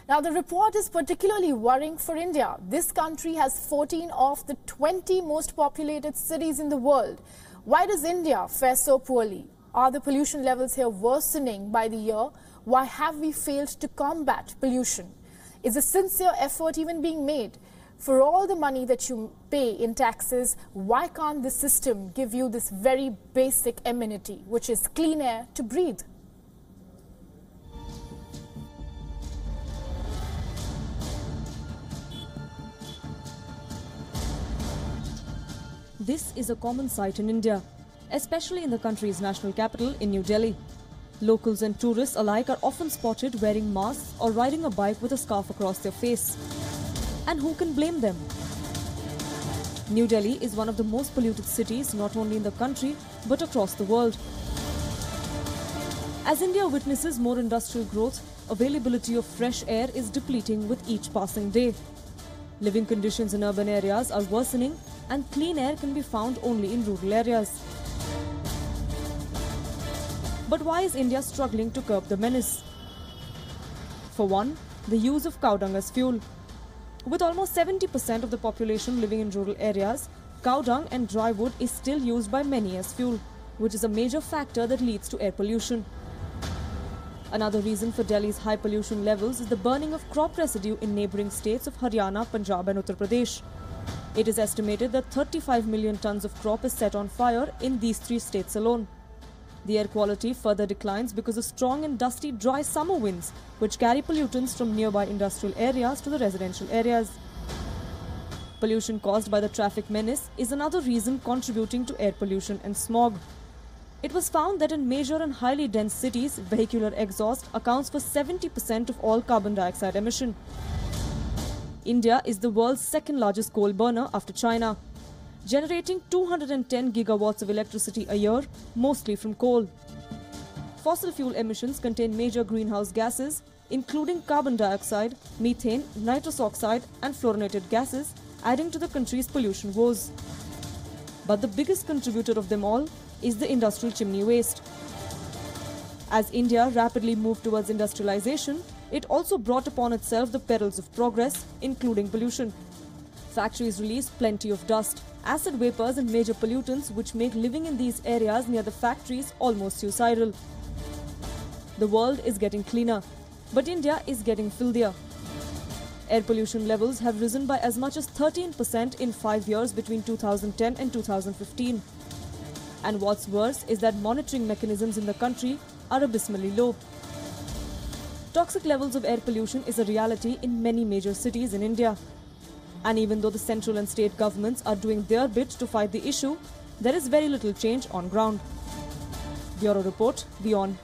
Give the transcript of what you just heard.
Now, the report is particularly worrying for India. This country has 14 of the 20 most populated cities in the world. Why does India fare so poorly? Are the pollution levels here worsening by the year? Why have we failed to combat pollution? Is a sincere effort even being made? For all the money that you pay in taxes, why can't the system give you this very basic amenity, which is clean air to breathe? This is a common sight in India, especially in the country's national capital in New Delhi. Locals and tourists alike are often spotted wearing masks or riding a bike with a scarf across their face. And who can blame them? New Delhi is one of the most polluted cities not only in the country but across the world. As India witnesses more industrial growth, availability of fresh air is depleting with each passing day. Living conditions in urban areas are worsening and clean air can be found only in rural areas. But why is India struggling to curb the menace? For one, the use of cow dung as fuel. With almost 70% of the population living in rural areas, cow dung and dry wood is still used by many as fuel, which is a major factor that leads to air pollution. Another reason for Delhi's high pollution levels is the burning of crop residue in neighbouring states of Haryana, Punjab and Uttar Pradesh. It is estimated that 35 million tons of crop is set on fire in these three states alone. The air quality further declines because of strong and dusty dry summer winds, which carry pollutants from nearby industrial areas to the residential areas. Pollution caused by the traffic menace is another reason contributing to air pollution and smog. It was found that in major and highly dense cities, vehicular exhaust accounts for 70% of all carbon dioxide emission. India is the world's second largest coal burner after China, generating 210 gigawatts of electricity a year, mostly from coal. Fossil fuel emissions contain major greenhouse gases, including carbon dioxide, methane, nitrous oxide and fluorinated gases, adding to the country's pollution woes. But the biggest contributor of them all is the industrial chimney waste. As India rapidly moved towards industrialization, it also brought upon itself the perils of progress, including pollution. Factories release plenty of dust, acid vapors and major pollutants which make living in these areas near the factories almost suicidal. The world is getting cleaner, but India is getting filthier. Air pollution levels have risen by as much as 13% in 5 years between 2010 and 2015. And what's worse is that monitoring mechanisms in the country are abysmally low. Toxic levels of air pollution is a reality in many major cities in India. And even though the central and state governments are doing their bit to fight the issue, there is very little change on ground. Bureau Report, WION.